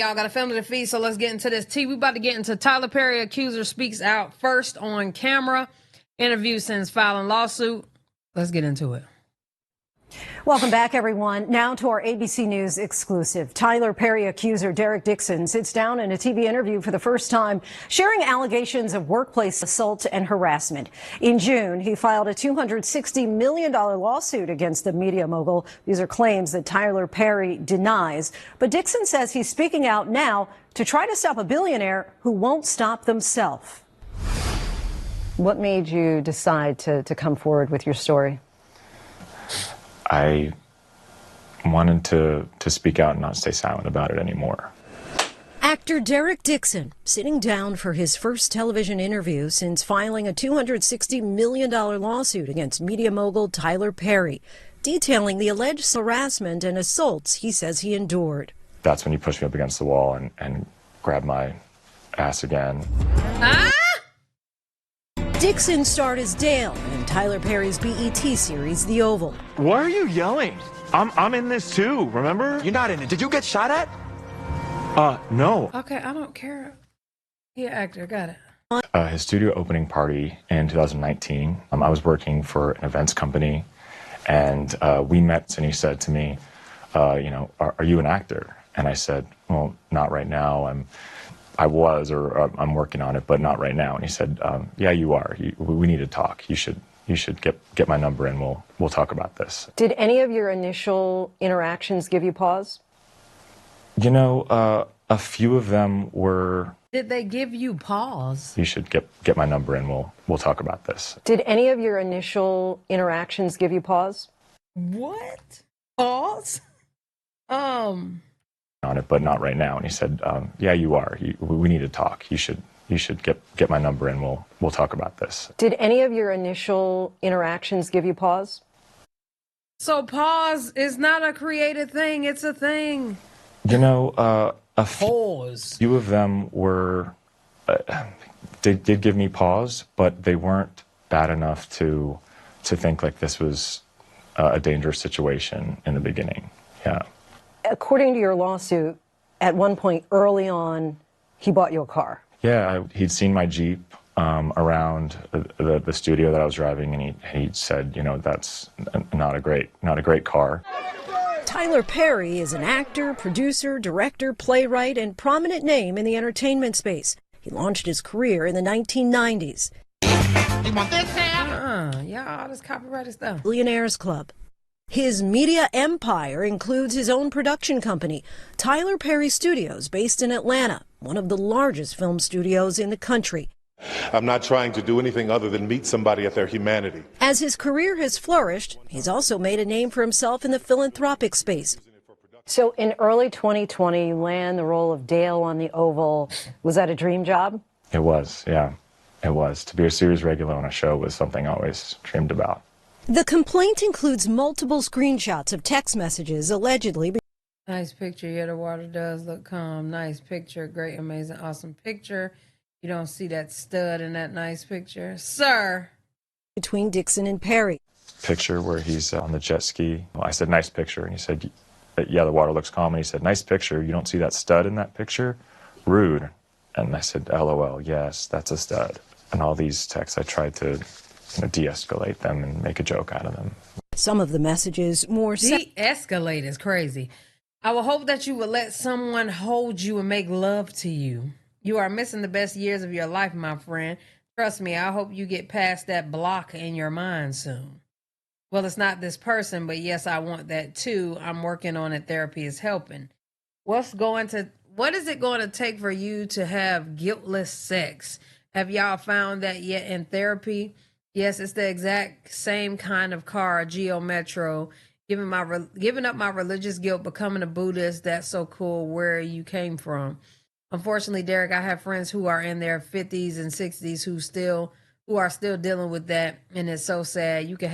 Y'all got a family to feed, so let's get into this tea. We about to get into Tyler Perry. Accuser speaks out first on camera. Interview since filing lawsuit. Let's get into it. Welcome back, everyone. Now to our ABC News exclusive. Tyler Perry accuser Derek Dixon sits down in a TV interview for the first time, sharing allegations of workplace assault and harassment. In June, he filed a $260 million lawsuit against the media mogul. These are claims that Tyler Perry denies. But Dixon says he's speaking out now to try to stop a billionaire who won't stop themselves. What made you decide to come forward with your story? I wanted to speak out and not stay silent about it anymore. Actor Derek Dixon sitting down for his first television interview since filing a $260 million lawsuit against media mogul Tyler Perry, detailing the alleged harassment and assaults he says he endured. That's when you pushed me up against the wall and grabbed my ass again. Dixon starred as Dale in Tyler Perry's BET series, The Oval. Why are you yelling? I'm in this too, remember? You're not in it. Did you get shot at? No. Okay, I don't care. He an actor, got it. His studio opening party in 2019, I was working for an events company, and we met, and he said to me, are you an actor? And I said, well, not right now. I'm working on it, but not right now. And he said, yeah, you are. We need to talk. You should get my number and we'll talk about this. Did any of your initial interactions give you pause? A few of them were. Did they give you pause? You should get my number and we'll talk about this. Did any of your initial interactions give you pause? What? Pause? On it, but not right now. And he said, yeah, you are. We need to talk. You should get my number and we'll talk about this. Did any of your initial interactions give you pause? So pause is not a created thing, it's a thing. A few of them were, they did give me pause, but they weren't bad enough to think like this was a dangerous situation in the beginning. Yeah. According to your lawsuit, at one point early on, he bought you a car. Yeah, he'd seen my Jeep around the studio that I was driving, and he said, that's not a great car. Tyler Perry is an actor, producer, director, playwright, and prominent name in the entertainment space. He launched his career in the 1990s. You want this now? Yeah, all this copyrighted stuff. Billionaires Club. His media empire includes his own production company, Tyler Perry Studios, based in Atlanta, one of the largest film studios in the country. I'm not trying to do anything other than meet somebody at their humanity. As his career has flourished, he's also made a name for himself in the philanthropic space. So in early 2020, you land the role of Dale on The Oval. Was that a dream job? It was, yeah. It was. To be a series regular on a show was something I always dreamed about. The complaint includes multiple screenshots of text messages allegedly. Nice picture. Yeah, the water does look calm. Nice picture. Great, amazing, awesome picture. You don't see that stud in that nice picture, sir. Between Dixon and Perry. Picture where he's on the jet ski. Well, I said, nice picture. And he said, yeah, the water looks calm. And he said, nice picture. You don't see that stud in that picture? Rude. And I said, LOL, yes, that's a stud. And all these texts, I tried to de-escalate them and make a joke out of them. Some of the messages more... De-escalate is crazy. I will hope that you will let someone hold you and make love to you. You are missing the best years of your life, my friend. Trust me, I hope you get past that block in your mind soon. Well, it's not this person, but yes, I want that too. I'm working on it. Therapy is helping. What is it going to take for you to have guiltless sex? Have y'all found that yet in therapy? Yes, it's the exact same kind of car, Geo Metro. Giving up my religious guilt, becoming a Buddhist. That's so cool. Where you came from. Unfortunately, Derek, I have friends who are in their 50s and 60s who are still dealing with that, and it's so sad. You can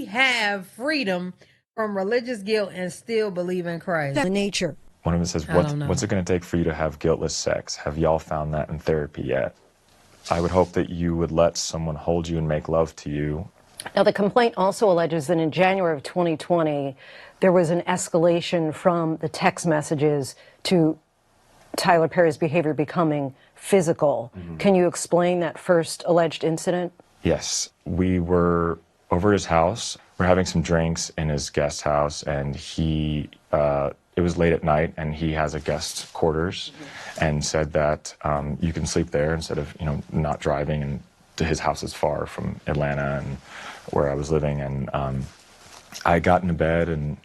have freedom from religious guilt and still believe in Christ. The nature. One of them says, what's it going to take for you to have guiltless sex? Have y'all found that in therapy yet? I would hope that you would let someone hold you and make love to you Now, the complaint also alleges that in January of 2020, there was an escalation from the text messages to Tyler Perry's behavior becoming physical. Can you explain that first alleged incident? Yes, we were over at his house. We're having some drinks in his guest house, and it was late at night, and he has a guest quarters, and said that you can sleep there instead of not driving. And his house is far from Atlanta and where I was living, and I got into bed, and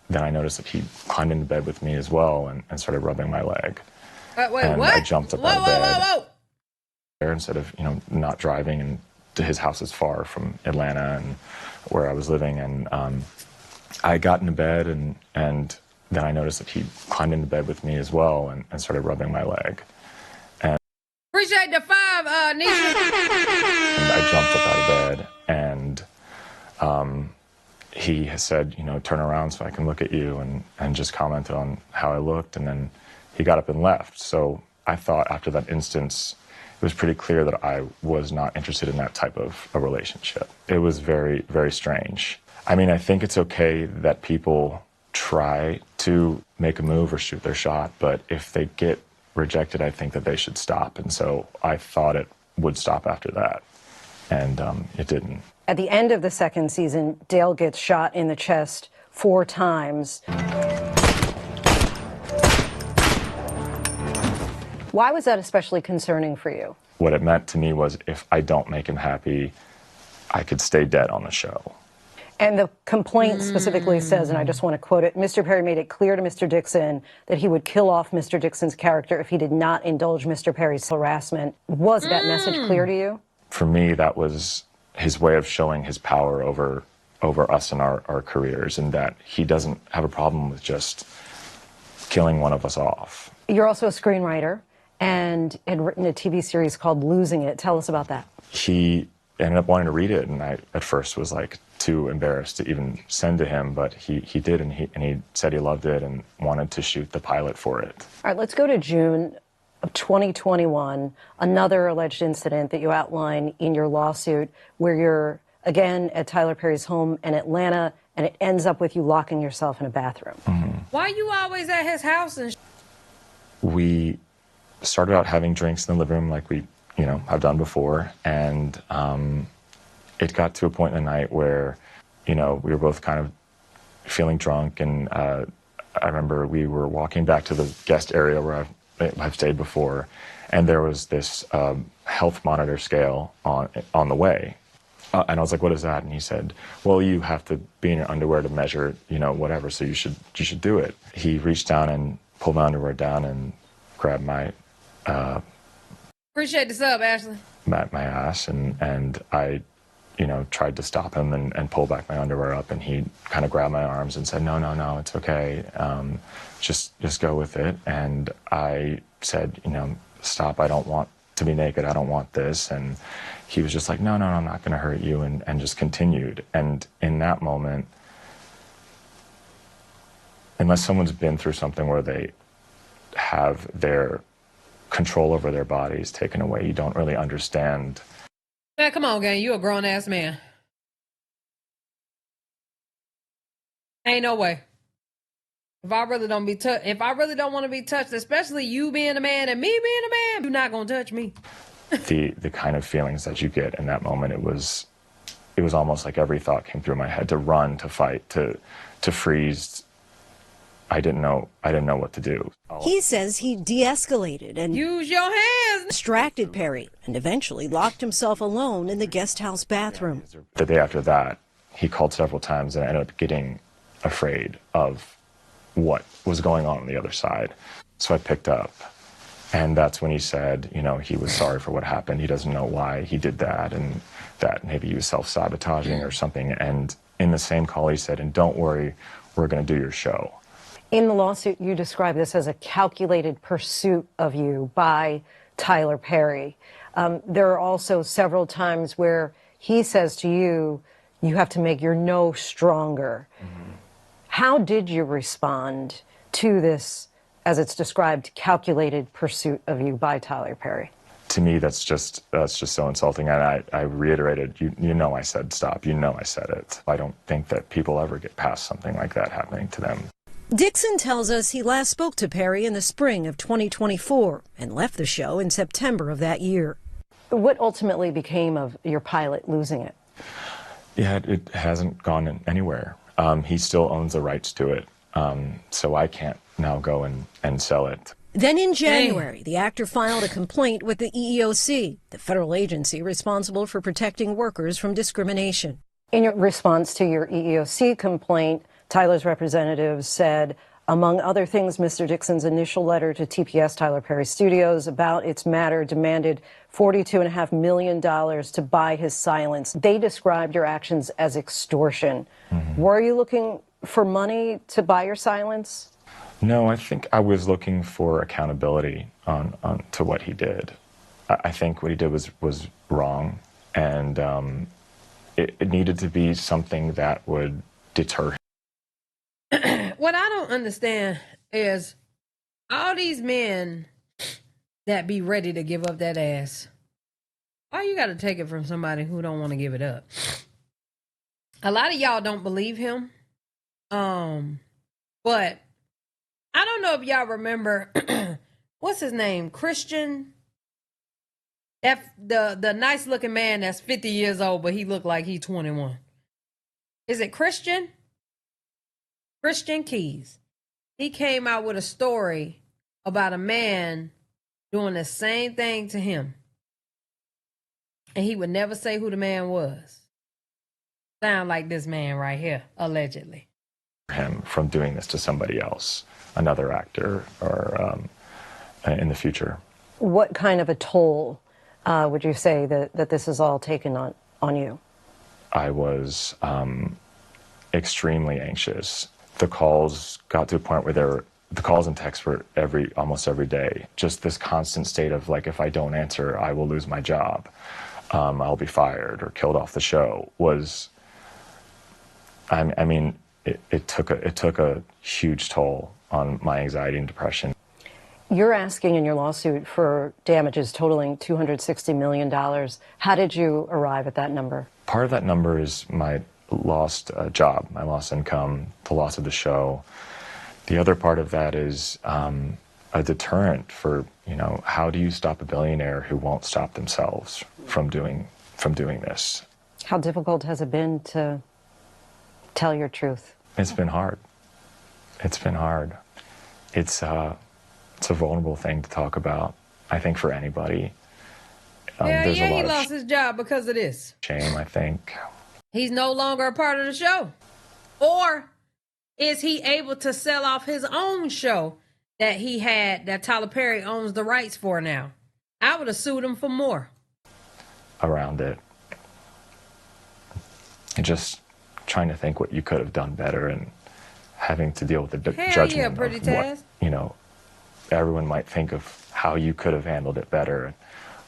then I noticed that he climbed into bed with me as well, and started rubbing my leg. Wait, and what? I jumped up out of bed. Instead of not driving, and his house is far from Atlanta and where I was living, and I got into bed, and then I noticed that he climbed into bed with me as well, and started rubbing my leg. Appreciate the 5, Nisha. And I jumped up out of bed, and he has said, turn around so I can look at you, and just commented on how I looked, and then he got up and left. So I thought after that instance, it was pretty clear that I was not interested in that type of a relationship. It was very, very strange. I mean, I think it's okay that people try to make a move or shoot their shot, but if they get rejected, I think that they should stop. And so I thought it would stop after that, and it didn't. At the end of the second season, Dale gets shot in the chest 4 times. Why was that especially concerning for you? What it meant to me was if I don't make him happy, I could stay dead on the show. And the complaint specifically says, and I just want to quote it, Mr. Perry made it clear to Mr. Dixon that he would kill off Mr. Dixon's character if he did not indulge Mr. Perry's harassment. Was that message clear to you? For me, that was his way of showing his power over us and our careers, and that he doesn't have a problem with just killing one of us off. You're also a screenwriter and had written a TV series called Losing It. Tell us about that. He ended up wanting to read it, and I at first was like too embarrassed to even send to him, but he did, and he said he loved it and wanted to shoot the pilot for it. All right, let's go to June of 2021, another alleged incident that you outline in your lawsuit where you're again at Tyler Perry's home in Atlanta, and it ends up with you locking yourself in a bathroom. Why you always at his house and We started out having drinks in the living room like we have done before, and it got to a point in the night where we were both kind of feeling drunk, and I remember we were walking back to the guest area where I've stayed before, and there was this health monitor scale on the way, and I was like, what is that? And he said, well, you have to be in your underwear to measure whatever, so you should do it. He reached down and pulled my underwear down and grabbed my appreciate the sub, Ashley. my ass, and I tried to stop him and pull back my underwear up, and he kind of grabbed my arms and said, no, it's okay. Just go with it. And I said, stop, I don't want to be naked. I don't want this. And he was just like, no, I'm not going to hurt you. And just continued. And in that moment, unless someone's been through something where they have their control over their bodies taken away, you don't really understand. Man, come on, gang. You a grown ass man. Ain't no way. If I really don't want to be touched, especially you being a man and me being a man, you're not gonna touch me. The kind of feelings that you get in that moment, it was almost like every thought came through my head: to run, to fight, to freeze. I didn't know what to do. He says he de-escalated and Use your hands. distracted Perry and eventually locked himself alone in the guest house bathroom. The day after that, he called several times, and I ended up getting afraid of what was going on the other side. So I picked up, and that's when he said, he was sorry for what happened. He doesn't know why he did that, and that maybe he was self-sabotaging or something. And in the same call, he said, and don't worry, we're going to do your show. In the lawsuit, you describe this as a calculated pursuit of you by Tyler Perry. There are also several times where he says to you, you have to make your no stronger. How did you respond to this, as it's described, calculated pursuit of you by Tyler Perry? to me, that's just so insulting. And I reiterated, you know, I said stop. You know, I said it. I don't think that people ever get past something like that happening to them. Dixon tells us he last spoke to Perry in the spring of 2024 and left the show in September of that year. What ultimately became of your pilot losing it? Yeah, it hasn't gone anywhere. He still owns the rights to it, so I can't now go and sell it. Then in January, the actor filed a complaint with the EEOC, the federal agency responsible for protecting workers from discrimination. In your response to your EEOC complaint, Tyler's representatives said, among other things, Mr. Dixon's initial letter to TPS Tyler Perry Studios about its matter demanded $42.5 million to buy his silence. They described your actions as extortion. Were you looking for money to buy your silence? No, I think I was looking for accountability on to what he did. I think what he did was wrong, and it needed to be something that would deter him. What I don't understand is all these men that be ready to give up that ass. Why you got to take it from somebody who don't want to give it up? A lot of y'all don't believe him. But I don't know if y'all remember what's his name? Christian. That the nice looking man that's 50 years old, but he looked like he's 21. Is it Christian? Christian Keys. He came out with a story about a man doing the same thing to him. And he would never say who the man was. Sound like this man right here, allegedly. Him from doing this to somebody else, another actor, or in the future. What kind of a toll would you say that this has all taken on you? I was extremely anxious. The calls got to a point where the calls and texts were almost every day. Just this constant state of like, if I don't answer, I will lose my job. I'll be fired or killed off the show. I mean, it took a huge toll on my anxiety and depression. You're asking in your lawsuit for damages totaling $260 million. How did you arrive at that number? Part of that number is my lost job, my lost income, the loss of the show. The other part of that is a deterrent for, how do you stop a billionaire who won't stop themselves from doing this? How difficult has it been to tell your truth? It's been hard. It's been hard. It's a vulnerable thing to talk about, I think, for anybody. There's a lot he of lost his job because of this. shame, I think. He's no longer a part of the show. Or is he able to sell off his own show that he had, that Tyler Perry owns the rights for now? I would have sued him for more. Around it. And just trying to think what you could have done better and having to deal with the judgment pretty of Taz. what, everyone might think of how you could have handled it better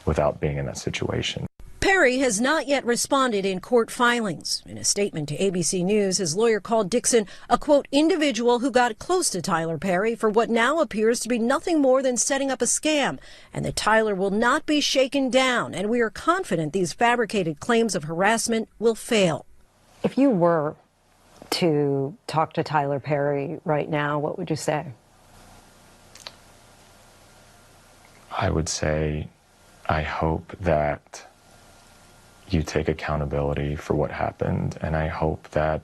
without being in that situation. Perry has not yet responded in court filings. In a statement to ABC News, his lawyer called Dixon a, quote, individual who got close to Tyler Perry for what now appears to be nothing more than setting up a scam, and that Tyler will not be shaken down, and we are confident these fabricated claims of harassment will fail. If you were to talk to Tyler Perry right now, what would you say? I would say, I hope that you take accountability for what happened, and I hope that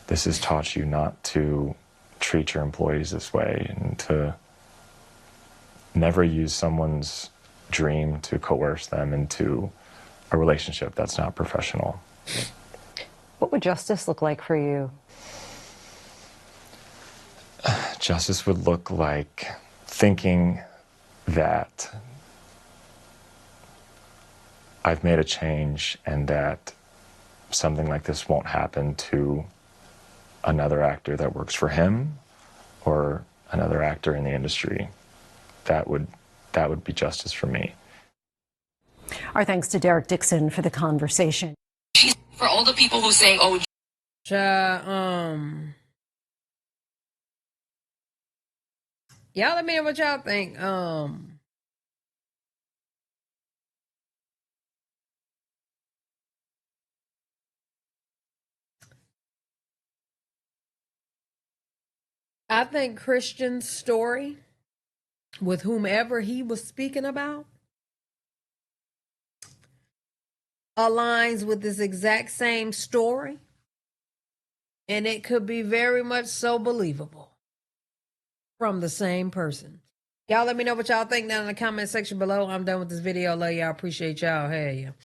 this has taught you not to treat your employees this way and to never use someone's dream to coerce them into a relationship that's not professional. What would justice look like for you? Justice would look like thinking that I've made a change and that something like this won't happen to another actor that works for him or another actor in the industry. That would be justice for me. Our thanks to Derek Dixon for the conversation. For all the people who say, oh, y'all let me know what y'all think. I think Christian's story with whomever he was speaking about aligns with this exact same story, and it could be very much so believable from the same person. Y'all let me know what y'all think down in the comment section below. I'm done with this video. Love y'all. Appreciate y'all. Hey, yeah.